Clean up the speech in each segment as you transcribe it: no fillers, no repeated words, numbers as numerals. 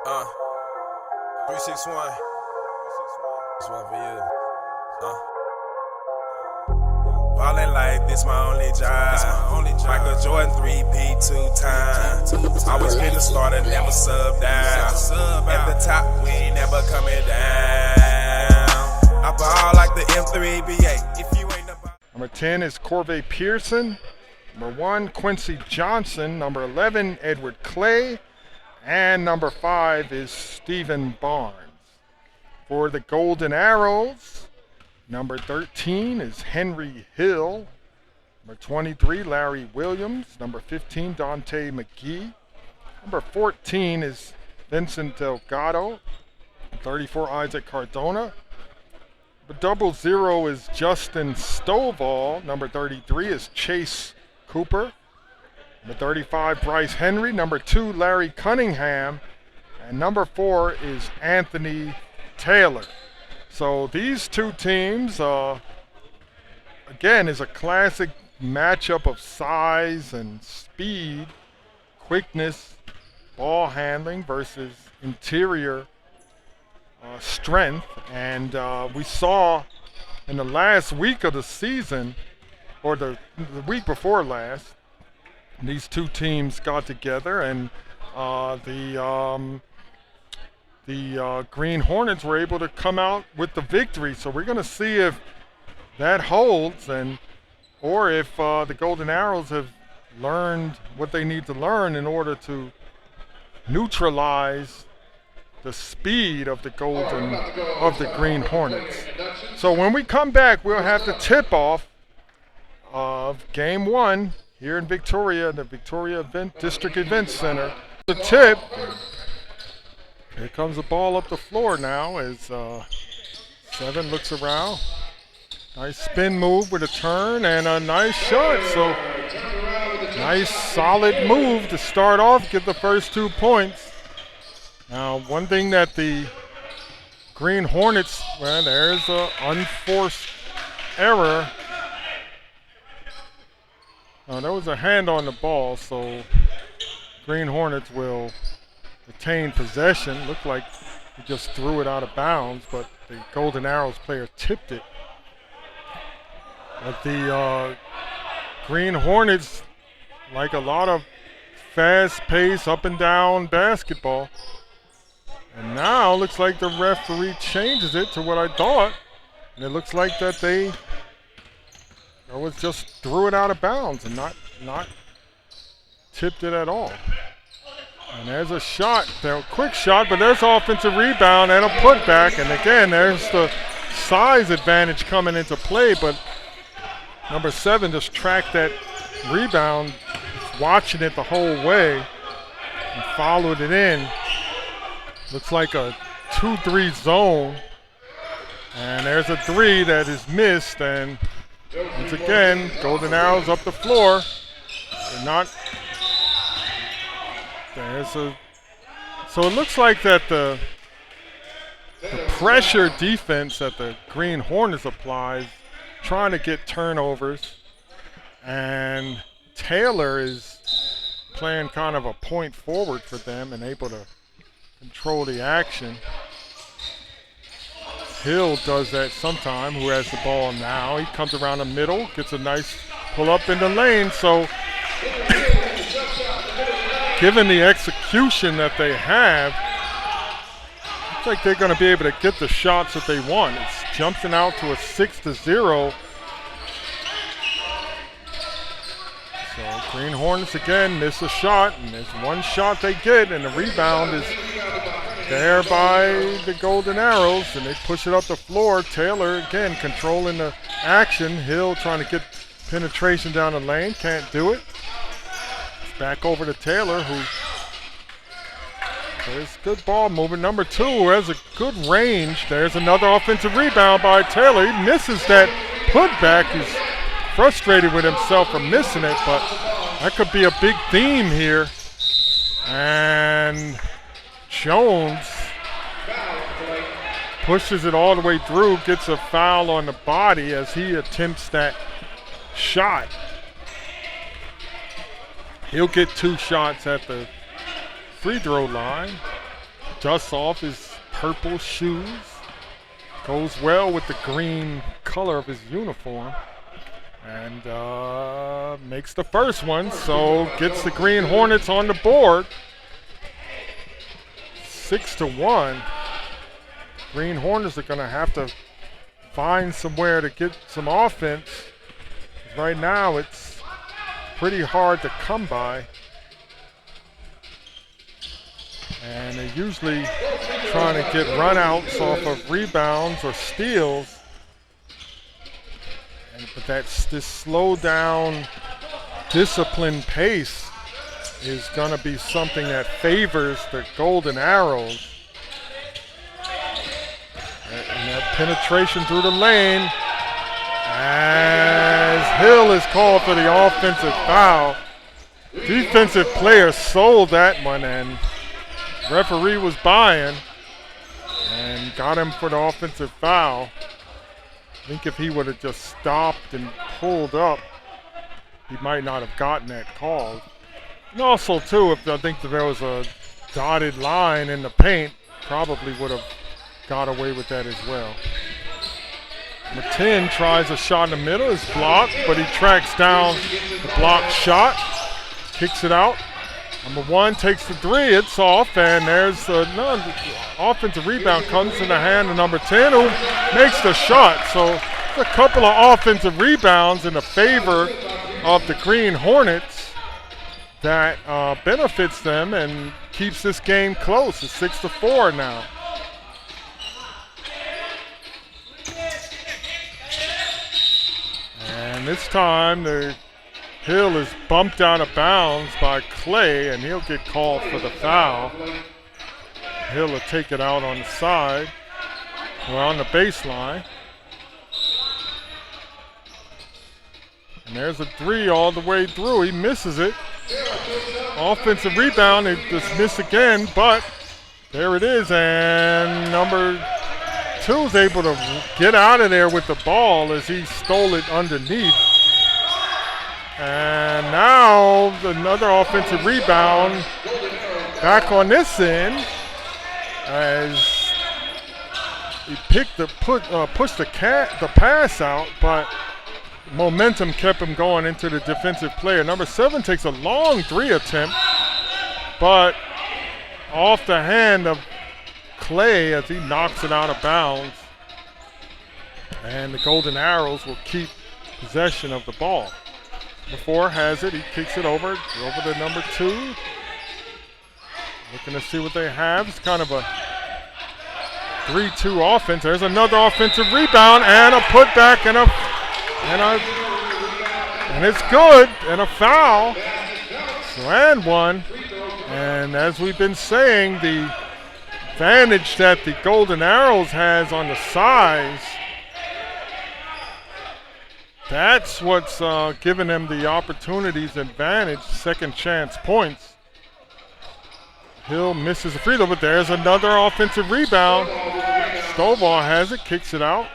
Uh, 361. This one for you. Ballin' like this my only job. Michael Jordan 3P 2 times. Always been the starter, never sub down. At the top, we ain't never coming down. I ball like the M3BA. If you ain't about. Number 10 is Corvée Pearson. Number 1, Quincy Johnson. Number 11, Edward Clay. And number 5 is Stephen Barnes. For the Golden Arrows, number 13 is Henry Hill. Number 23, Larry Williams. Number 15, Dante McGee. Number 14 is Vincent Delgado. 34, Isaac Cardona. The 00 is Justin Stovall. Number 33 is Chase Cooper. Number 35, Bryce Henry. Number 2, Larry Cunningham. And number 4 is Anthony Taylor. So these two teams, again, is a classic matchup of size and speed, quickness, ball handling versus interior strength. And we saw in the last week of the season, or the week before last, these two teams got together, and the Green Hornets were able to come out with the victory. So we're going to see if that holds, or if the Golden Arrows have learned what they need to learn in order to neutralize the speed of the Green Hornets. So when we come back, we'll have the tip-off of Game 1 here in Victoria, the Victoria District Event Center. The tip. Here comes the ball up the floor now as 7 looks around. Nice spin move with a turn and a nice shot. So nice solid move to start off, get the first 2 points. Now one thing that the Green Hornets, well, there's an unforced error. There was a hand on the ball, so Green Hornets will retain possession. Looked like he just threw it out of bounds, but the Golden Arrows player tipped it. But the Green Hornets like a lot of fast-paced, up-and-down basketball. And now looks like the referee changes it to what I thought. And it looks like that they was just threw it out of bounds and not tipped it at all. And there's a shot, a quick shot, but there's offensive rebound and a putback. And again, there's the size advantage coming into play, but number 7 just tracked that rebound, watching it the whole way, and followed it in. Looks like a 2-3 zone. And there's a 3 that is missed, and once again, Golden Arrows up the floor. They're not. So it looks like that the pressure defense that the Green Hornets applies, trying to get turnovers, and Taylor is playing kind of a point forward for them and able to control the action. Hill does that sometime, who has the ball now. He comes around the middle, gets a nice pull up in the lane. So given the execution that they have, looks like they're going to be able to get the shots that they want. It's jumping out to a 6-0. So Green Hornets again miss a shot, and there's one shot they get, and the rebound is there by the Golden Arrows, and they push it up the floor. Taylor again controlling the action. Hill trying to get penetration down the lane, can't do it. It's back over to Taylor, who there's good ball movement. Number 2 has a good range. There's another offensive rebound by Taylor. He misses that putback. He's frustrated with himself for missing it, but that could be a big theme here. And Jones pushes it all the way through, gets a foul on the body as he attempts that shot. He'll get 2 shots at the free throw line. dust off his purple shoes. Goes well with the green color of his uniform. And makes the first one, so gets the Green Hornets on the board. 6-1. Green Hornets are going to have to find somewhere to get some offense. Right now, it's pretty hard to come by. And they're usually trying to get runouts off of rebounds or steals. But this slow down, disciplined pace is going to be something that favors the Golden Arrows. And that penetration through the lane as Hill is called for the offensive foul. Defensive player sold that one, and referee was buying and got him for the offensive foul. I think if he would have just stopped and pulled up, he might not have gotten that call. And also, too, if I think that there was a dotted line in the paint, probably would have got away with that as well. Number 10 tries a shot in the middle, is blocked, but he tracks down the blocked shot, kicks it out. Number 1 takes the three, it's off, and there's the offensive rebound comes in the hand of number 10, who makes the shot. So a couple of offensive rebounds in the favor of the Green Hornets that benefits them and keeps this game close. It's 6-4 now. And this time the Hill is bumped out of bounds by Clay, and he'll get called for the foul. Hill will take it out on the side, or on the baseline. And there's a three all the way through. He misses it. Offensive rebound, they just miss again, but there it is. And number 2 is able to get out of there with the ball as he stole it underneath. And now another offensive rebound back on this end as he pushed the pass out, but momentum kept him going into the defensive player. Number 7 takes a long three attempt, but off the hand of Clay as he knocks it out of bounds. And the Golden Arrows will keep possession of the ball. Number 4 has it. He kicks it over to number 2. Looking to see what they have. It's kind of a 3-2 offense. There's another offensive rebound and a putback and it's good, and a foul. So and one. And as we've been saying, the advantage that the Golden Arrows has on the size, that's what's giving them the opportunities advantage, second chance points. Hill misses a free throw, but there's another offensive rebound. Stovall has it, kicks it out.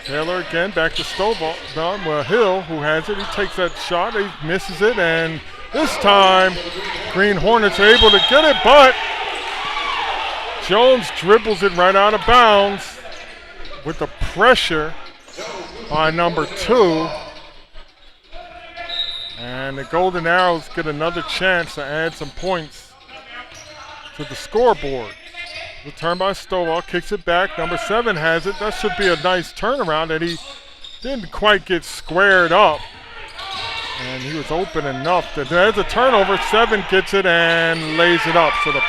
Taylor again, back to Stovall. Well, Hill, who has it, he takes that shot, he misses it, and this time Green Hornets are able to get it, but Jones dribbles it right out of bounds with the pressure by number 2. And the Golden Arrows get another chance to add some points to the scoreboard. Return by Stovall, kicks it back. Number 7 has it. That should be a nice turnaround, and he didn't quite get squared up. And he was open enough. There's a turnover. 7 gets it and lays it up. So the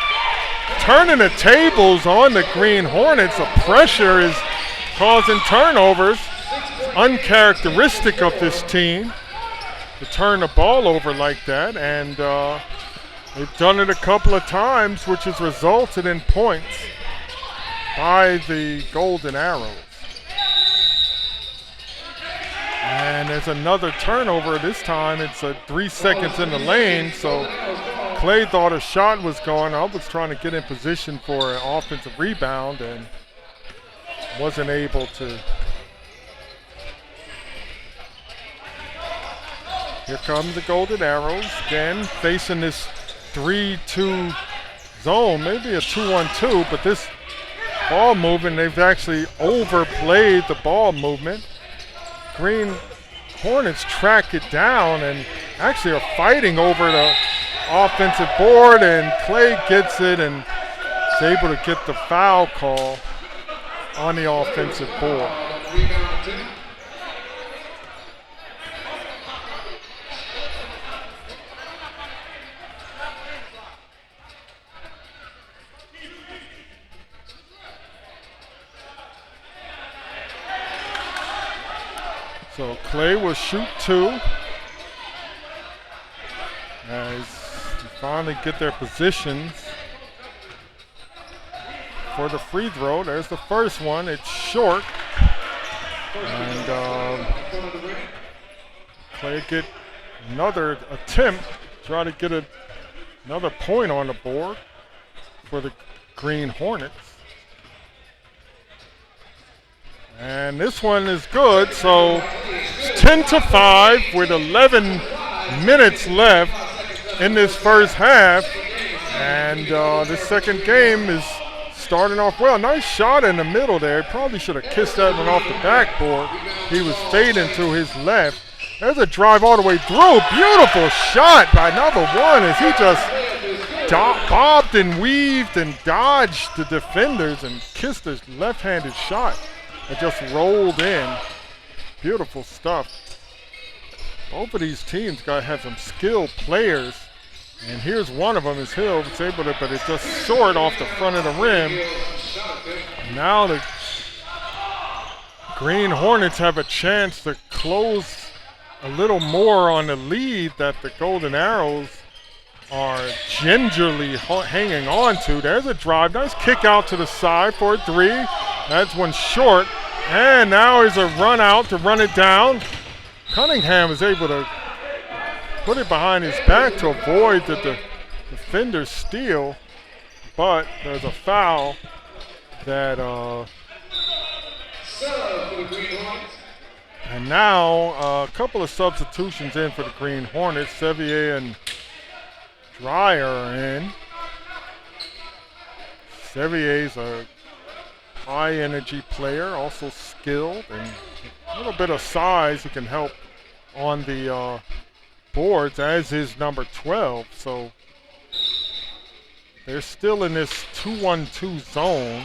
turning the tables on the Green Hornets. The pressure is causing turnovers. It's uncharacteristic of this team to turn the ball over like that. And they've done it a couple of times, which has resulted in points by the Golden Arrows. And there's another turnover. This time it's 3 seconds in the lane, so Clay thought a shot was going up, was trying to get in position for an offensive rebound and wasn't able to. Here comes the Golden Arrows, again facing this 3-2 zone, maybe a 2-1-2, but this ball movement, they've actually overplayed the ball movement. Green Hornets track it down and actually are fighting over the offensive board, and Clay gets it and is able to get the foul call on the offensive board. So Clay will shoot 2 as you finally get their positions for the free throw. There's the first one. It's short. And Clay get another attempt, try to get another point on the board for the Green Hornets. And this one is good, so it's 10-5 with 11 minutes left in this first half. And this second game is starting off well. Nice shot in the middle there. Probably should have kissed that one off the backboard. He was fading to his left. There's a drive all the way through. Beautiful shot by number 1 as he just bobbed and weaved and dodged the defenders and kissed his left-handed shot. It just rolled in. Beautiful stuff. Both of these teams got to have some skilled players. And here's one of them is Hill. It's able to, but it's just short off the front of the rim. Now the Green Hornets have a chance to close a little more on the lead that the Golden Arrows are gingerly hanging on to. There's a drive. Nice kick out to the side for a 3. That's one short. And now is a run out to run it down. Cunningham is able to put it behind his back to avoid the defender's steal. But there's a foul that and now a couple of substitutions in for the Green Hornets. Sevier and Dreyer are in. Sevier's a high energy player, also skilled, and a little bit of size. He can help on the boards, as is number 12. So they're still in this 2-1-2 zone,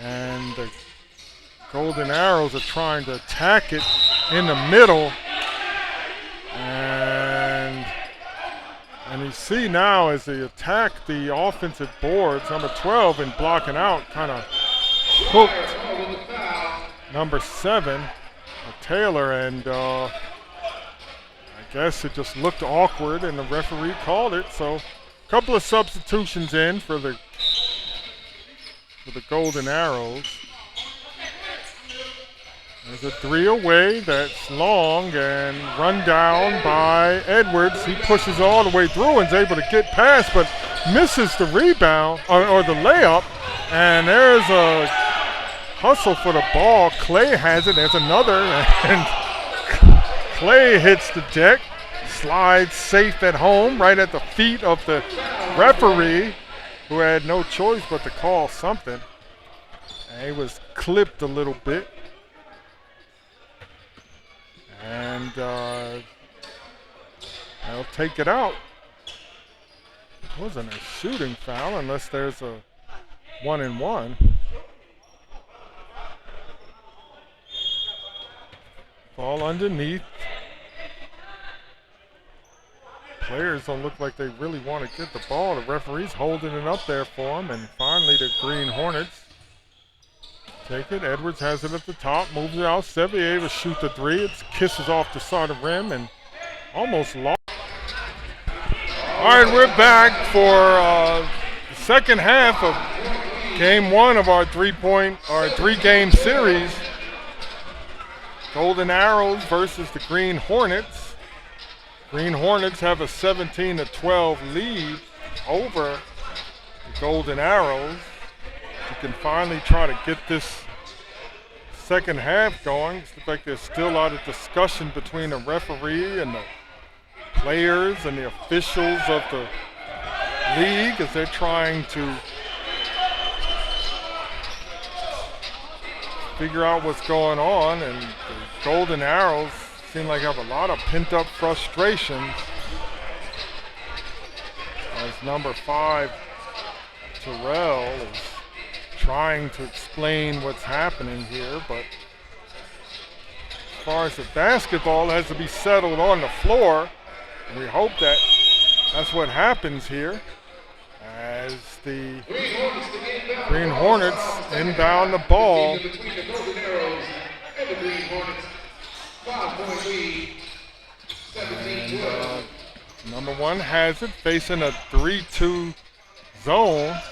and the Golden Arrows are trying to attack it in the middle. And you see now as they attack the offensive boards, number 12 in blocking out kind of hooked number 7, Taylor, and I guess it just looked awkward and the referee called it. So a couple of substitutions in for the Golden Arrows. There's a 3 away that's long and run down by Edwards. He pushes all the way through and is able to get past, but misses the rebound or the layup. And there's a hustle for the ball. Clay has it. There's another. And Clay hits the deck, slides safe at home right at the feet of the referee, who had no choice but to call something. And he was clipped a little bit. And they'll take it out. It wasn't a shooting foul unless there's a 1-and-1. Ball underneath. Players don't look like they really want to get the ball. The referee's holding it up there for them. And finally the Green Hornets take it. Edwards has it at the top, moves it out. Sevier will shoot the 3. It kisses off the side of the rim and almost lost. All right, we're back for the second half of game 1 of our 3-game series. Golden Arrows versus the Green Hornets. Green Hornets have a 17-12 lead over the Golden Arrows. You can finally try to get this second half going. It looks like there's still a lot of discussion between the referee and the players and the officials of the league as they're trying to figure out what's going on, and the Golden Arrows seem like have a lot of pent-up frustration as number 5, Terrell, is trying to explain what's happening here, but as far as the basketball has to be settled on the floor, and we hope that that's what happens here as the Green Hornets inbound the ball. And number 1 has it, facing a 3-2 zone, a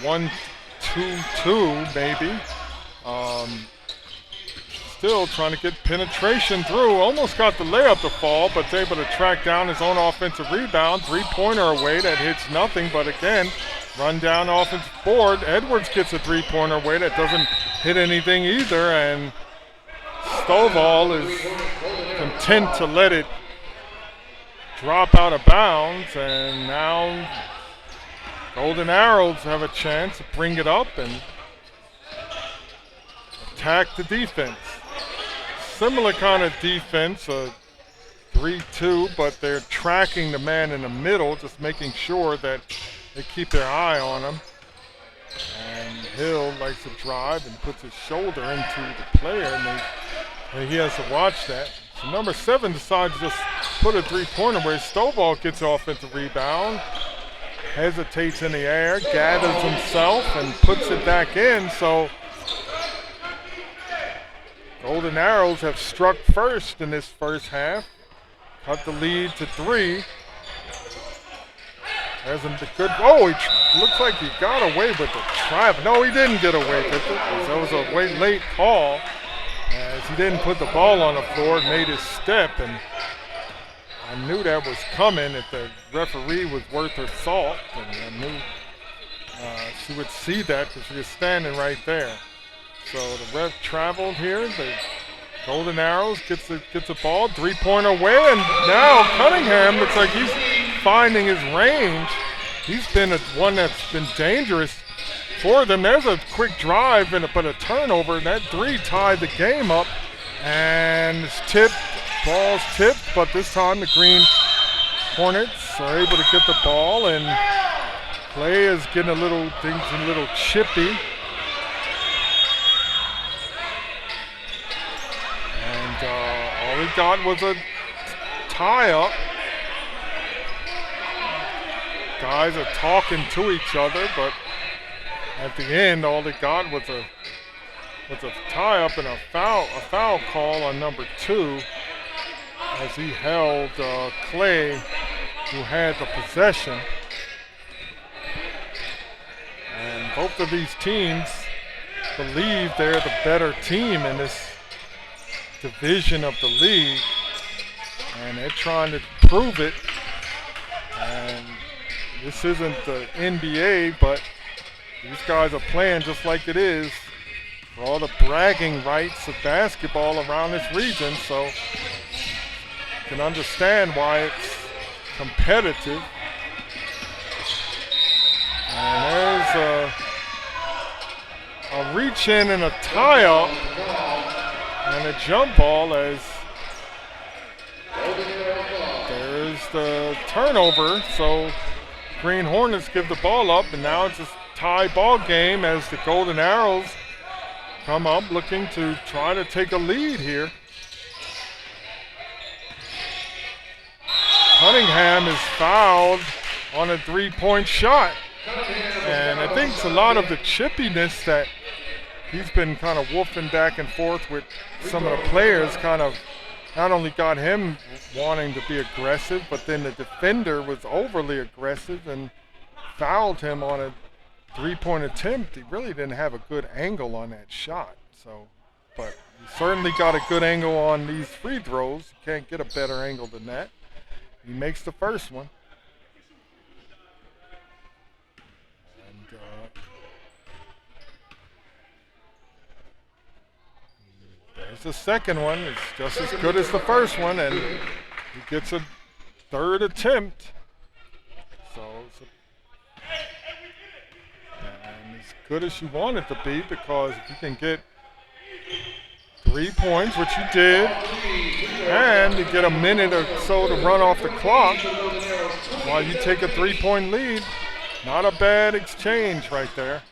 1-2-2 maybe. Still trying to get penetration through. Almost got the layup to fall, but able to track down his own offensive rebound. 3-pointer away that hits nothing, but again, run down offensive board. Edwards gets a 3-pointer away that doesn't hit anything either, and Stovall is content to let it drop out of bounds, and now Golden Arrows have a chance to bring it up and attack the defense. Similar kind of defense, a 3-2, but they're tracking the man in the middle, just making sure that they keep their eye on him. And Hill likes to drive and puts his shoulder into the player, and he has to watch that. So number 7 decides to just put a 3-pointer away. Stovall gets the offensive rebound, hesitates in the air, gathers himself, and puts it back in. So Golden Arrows have struck first in this first half, cut the lead to 3. Hasn't been good. Oh, looks like he got away with the trap. No, he didn't get away with it. That was a late call, as he didn't put the ball on the floor, made his step, and I knew that was coming if the referee was worth her salt, and I knew she would see that because she was standing right there. So the ref traveled here. The Golden Arrows gets the ball, 3-pointer away, and now Cunningham looks like he's finding his range. He's been one that's been dangerous for them. There's a quick drive but a turnover, and that 3 tied the game up. And it's tipped, ball's tipped, but this time the Green Hornets are able to get the ball, and play is getting a little chippy. All he got was a tie-up. Guys are talking to each other, but at the end, all they got was a tie-up and a foul call on number 2, as he held Clay, who had the possession. And both of these teams believe they're the better team in this division of the league, and they're trying to prove it. And this isn't the NBA, but these guys are playing just like it is for all the bragging rights of basketball around this region, so you can understand why it's competitive. And there's a reach in and a tie-up and a jump ball, as there's the turnover. So Green Hornets give the ball up, and now it's a tie ball game as the Golden Arrows come up looking to try to take a lead here. Cunningham is fouled on a 3-point shot, and I think it's a lot of the chippiness that he's been kind of woofing back and forth with some of the players, kind of not only got him wanting to be aggressive, but then the defender was overly aggressive and fouled him on a 3-point attempt. He really didn't have a good angle on that shot. So, but he certainly got a good angle on these free throws. You can't get a better angle than that. He makes the first one. And there's the second one. It's just as good as the first one, and he gets a third attempt. So it's good as you want it to be, because if you can get 3 points, which you did, and you get a minute or so to run off the clock while you take a 3-point lead, not a bad exchange right there.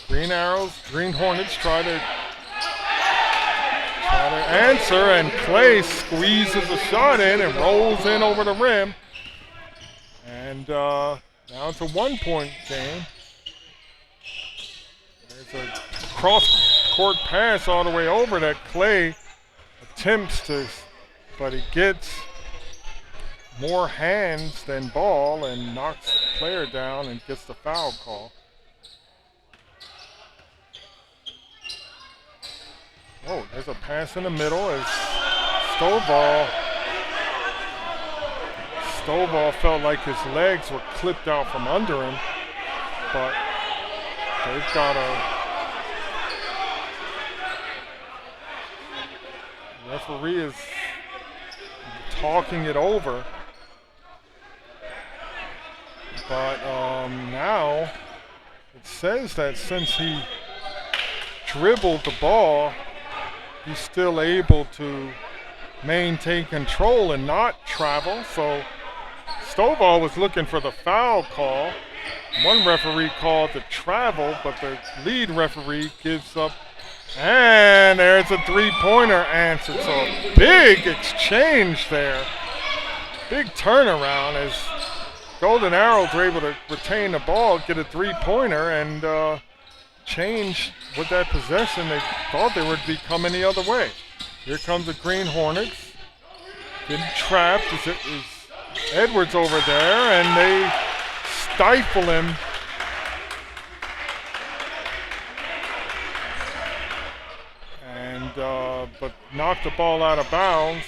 Green Arrows, Green Hornets try to answer, and Clay squeezes a shot in and rolls in over the rim. And now it's a 1-point game. There's a cross-court pass all the way over that Clay attempts to, but he gets more hands than ball and knocks the player down and gets the foul call. Oh, there's a pass in the middle as Stovall felt like his legs were clipped out from under him, but they've got the referee is talking it over. But now it says that since he dribbled the ball, he's still able to maintain control and not travel. So Stovall was looking for the foul call. One referee called the travel, but the lead referee gives up. And there's a 3-pointer answered. So a big exchange there. Big turnaround as Golden Arrows were able to retain the ball, get a 3-pointer, and change with that possession. They thought they would be coming the other way. Here comes the Green Hornets. Getting trapped is Edwards over there, and they stifle him. And but knock the ball out of bounds,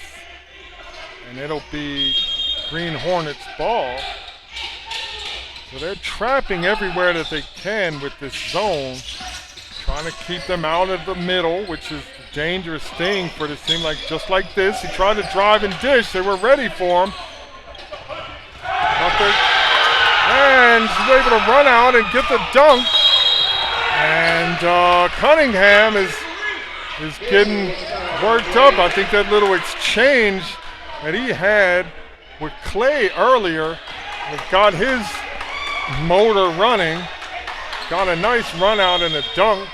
and it'll be Green Hornets ball. So they're trapping everywhere that they can with this zone, trying to keep them out of the middle, which is a dangerous thing for this team. Like just like this, he tried to drive and dish. They were ready for him. And he's able to run out and get the dunk. And Cunningham is getting worked up. I think that little exchange that he had with Clay earlier has got his motor running. Got a nice run out and a dunk.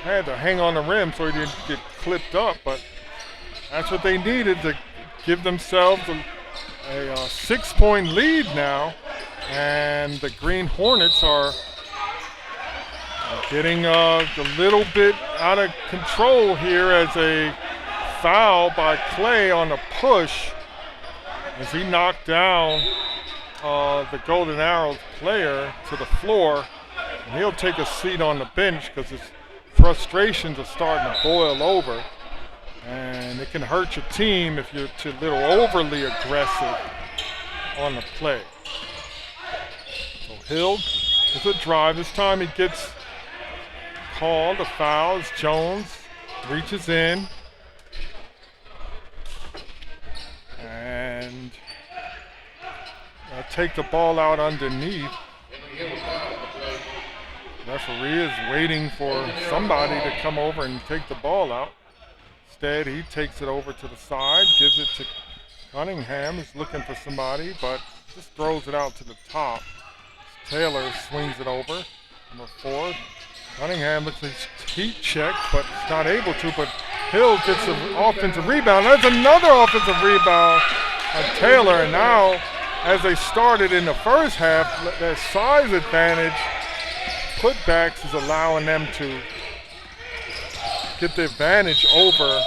Had to hang on the rim so he didn't get clipped up, but that's what they needed to give themselves a 6-point lead now. And the Green Hornets are getting a little bit out of control here as a foul by Clay on a push as he knocked down the Golden Arrows player to the floor. And he'll take a seat on the bench because his frustrations are starting to boil over. And it can hurt your team if you're too little overly aggressive on the play. So Hill is a drive. This time he gets called a foul as Jones reaches in. And take the ball out underneath. Referee is waiting for somebody to come over and take the ball out. Instead, he takes it over to the side, gives it to Cunningham. He's looking for somebody, but just throws it out to the top. Taylor swings it over. Number 4. Cunningham looks like heat check, but not able to. But Hill gets an offensive rebound. That's another offensive rebound on Taylor. And now, as they started in the first half, that size advantage, putbacks is allowing them to get the advantage over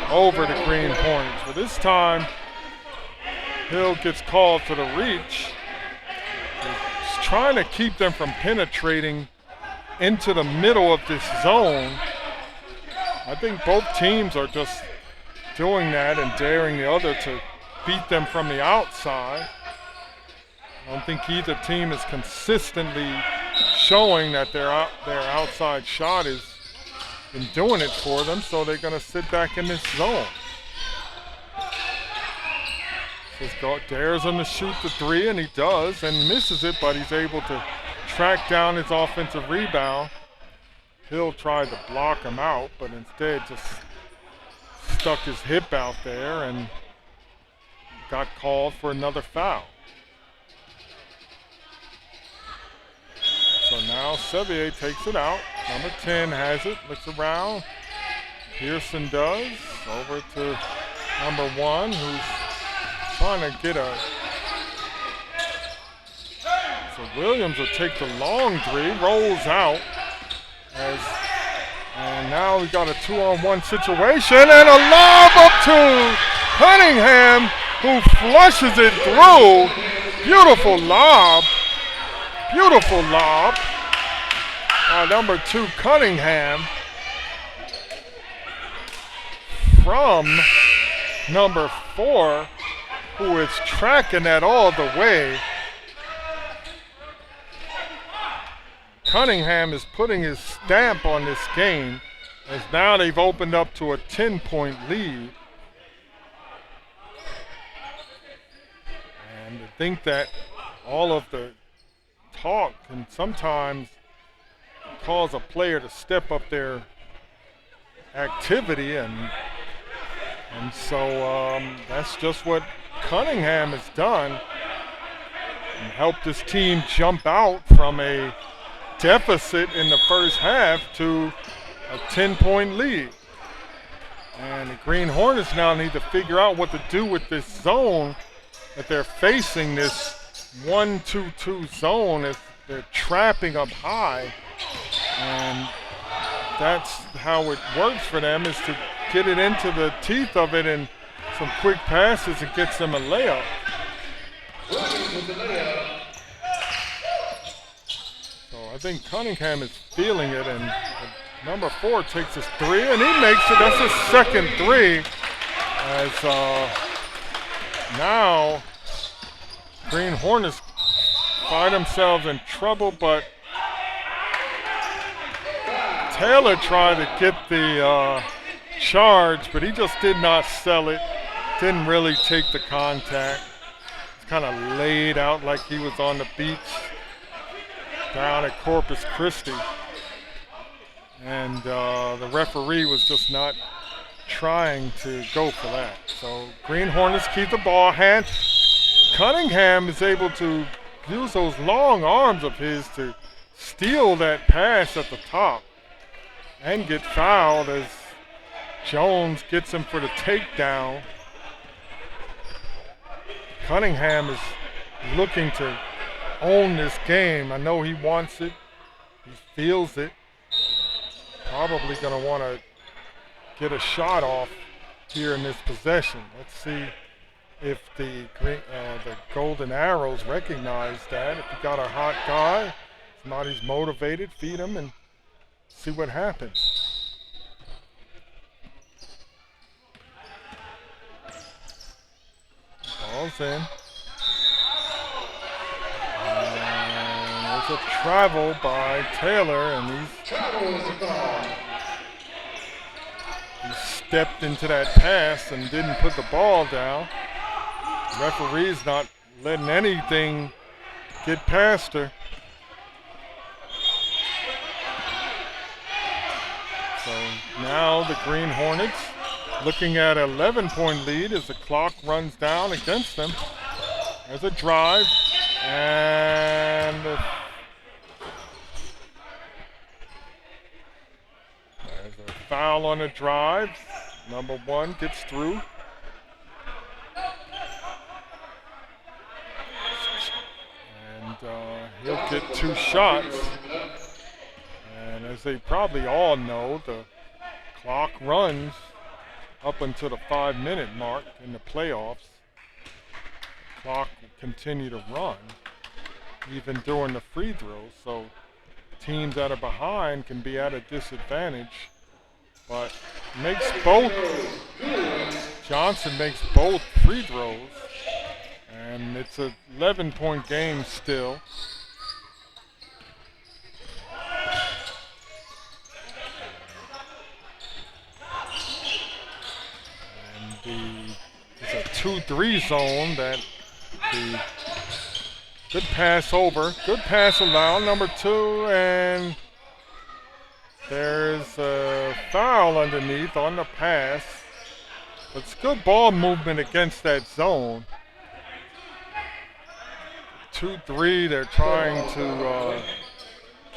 the Green Hornets. But this time, Hill gets called to the reach. He's trying to keep them from penetrating into the middle of this zone. I think both teams are just doing that and daring the other to beat them from the outside. I don't think either team is consistently showing that their outside shot has been doing it for them, so they're going to sit back in this zone. Just dares him to shoot the three, and he does, and misses it, but he's able to track down his offensive rebound. Hill tried to block him out, but instead just stuck his hip out there and got called for another foul. So now M3BA takes it out. Number 10 has it, looks around. Pearson does. Over to number 1, who's trying to get a... So Williams will take the long three, rolls out. And now we got a 2-on-1 situation, and a lob up to Cunningham, who flushes it through. Beautiful lob. Beautiful lob. Number 2, Cunningham. From number 4, who is tracking that all the way. Cunningham is putting his stamp on this game, as now they've opened up to a 10-point lead. And to think that all of the talk can sometimes cause a player to step up their activity, and so that's just what Cunningham has done, and helped his team jump out from a deficit in the first half to a 10-point lead. And the Green Hornets now need to figure out what to do with this zone that they're facing, this 1-2-2 zone, as they're trapping up high. And that's how it works for them, is to get it into the teeth of it and some quick passes and gets them a layup. So I think Cunningham is feeling it, and number 4 takes his three, and he makes it. That's his second three. As now Green Hornets find themselves in trouble, but Taylor tried to get the charge, but he just did not sell it. Didn't really take the contact. He's kind of laid out like he was on the beach down at Corpus Christi. And the referee was just not trying to go for that. So Green Hornets keep the ball. Cunningham is able to use those long arms of his to steal that pass at the top and get fouled as Jones gets him for the takedown. Cunningham is looking to own this game. I know he wants it. He feels it. Probably going to want to get a shot off here in this possession. Let's see if the Golden Arrows recognize that. If you got a hot guy, somebody's motivated, feed him and see what happens. Ball's in. And there's a travel by Taylor, and he stepped into that pass and didn't put the ball down. The referee's not letting anything get past her. So now the Green Hornets looking at an 11-point lead as the clock runs down against them. There's a drive, and there's a foul on the drive. Number 1 gets through. And he'll get 2 shots. And as they probably all know, the clock runs up until the 5-minute mark in the playoffs. The clock will continue to run even during the free throws, so teams that are behind can be at a disadvantage. But Johnson makes both free throws, and it's an 11-point game still. And it's a 2-3 zone that the good pass over. Good pass allowed, number 2, and there's a foul underneath on the pass. But it's good ball movement against that zone. 2-3, they're trying to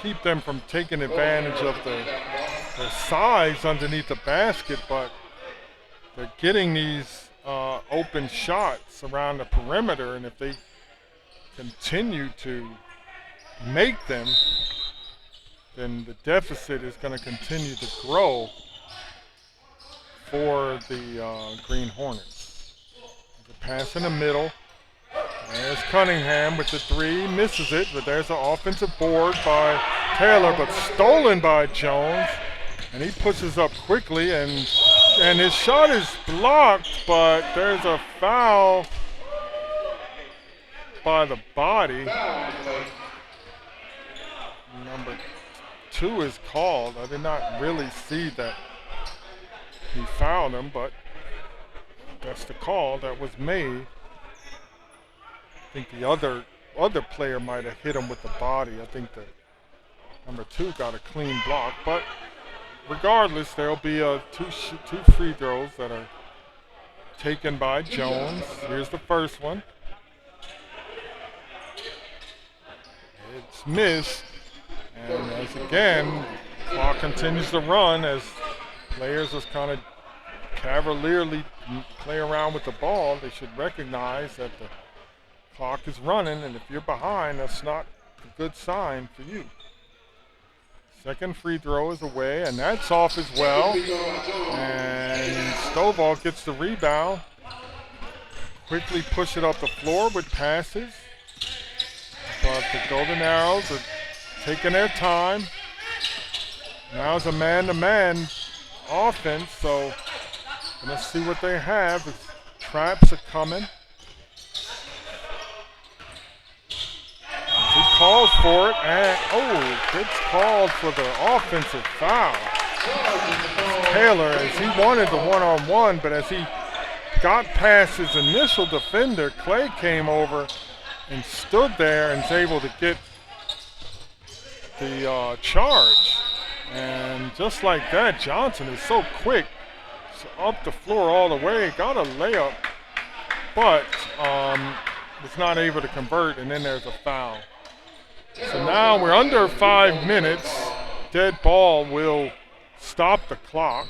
keep them from taking advantage of the size underneath the basket, but they're getting these open shots around the perimeter, and if they continue to make them, then the deficit is going to continue to grow for the Green Hornets. The pass in the middle. There's Cunningham with the 3, misses it, but there's an offensive board by Taylor, but stolen by Jones. And he pushes up quickly, and his shot is blocked, but there's a foul by the body. Number 2 is called. I did not really see that he fouled him, but that's the call that was made. I think the other player might have hit him with the body. I think that number 2 got a clean block, but regardless, there'll be two free throws that are taken by Jones. Here's the first one. It's missed, and as again, clock continues to run as players just kind of cavalierly play around with the ball. They should recognize that the clock is running, and if you're behind, that's not a good sign for you. Second free throw is away, and that's off as well. And Stovall gets the rebound. Quickly push it up the floor with passes. But the Golden Arrows are taking their time. Now it's a man-to-man offense, so let's see what they have. The traps are coming. He calls for it, and gets called for the offensive foul. Taylor, as he wanted the one-on-one, but as he got past his initial defender, Clay came over and stood there and was able to get the charge. And just like that, Johnson is so quick. So up the floor all the way, got a layup, but was not able to convert, and then there's a foul. So now we're under 5 minutes. Dead ball will stop the clock.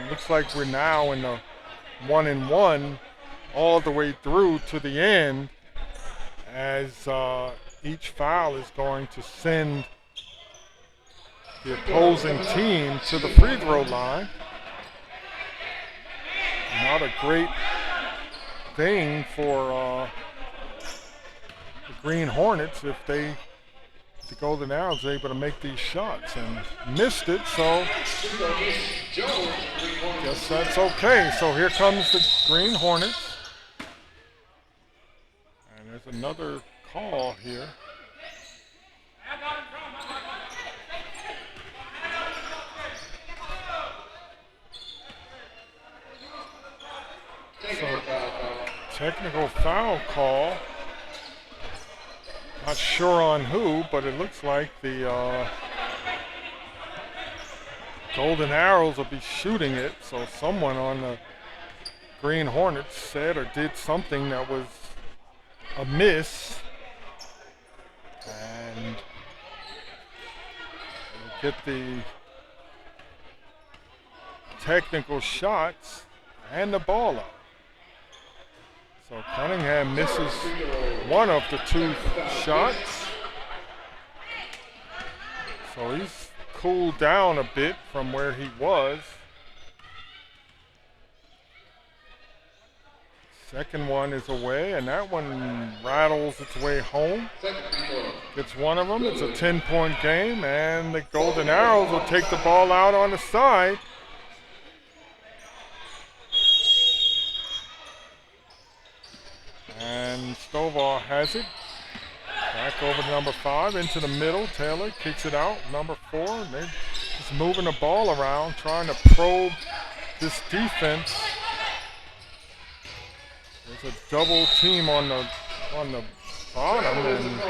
Looks like we're now in the 1-and-1 all the way through to the end, as each foul is going to send the opposing team to the free throw line. Not a great thing for the Green Hornets if the Golden Arrows are able to make these shots, and missed it, so guess that's okay. So here comes the Green Hornets, and there's another call here. So technical foul call. Not sure on who, but it looks like the Golden Arrows will be shooting it. So someone on the Green Hornets said or did something that was amiss. And we'll get the technical shots and the ball up. So Cunningham misses one of the 2 shots. So he's cooled down a bit from where he was. Second one is away, and that one rattles its way home. Gets one of them. It's a 10-point game, and the Golden Arrows will take the ball out on the side. And Stovall has it. Back over to number 5, into the middle. Taylor kicks it out. Number 4, they're just moving the ball around, trying to probe this defense. There's a double team on the bottom, and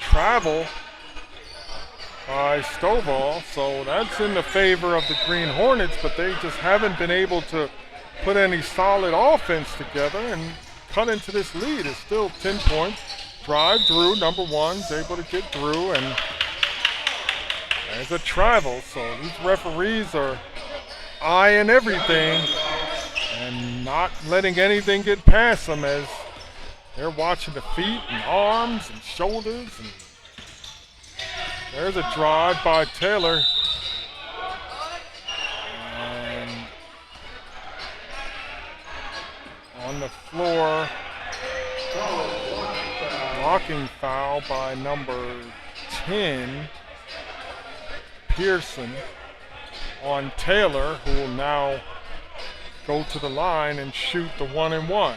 travel by Stovall, so that's in the favor of the Green Hornets, but they just haven't been able to put any solid offense together and cut into this lead. It's still 10 points. Drive through, number one's able to get through, and there's a travel. So these referees are eyeing everything and not letting anything get past them as they're watching the feet and arms and shoulders. And there's a drive by Taylor. And on the floor, blocking foul by number 10, Pearson, on Taylor, who will now go to the line and shoot the 1-and-1.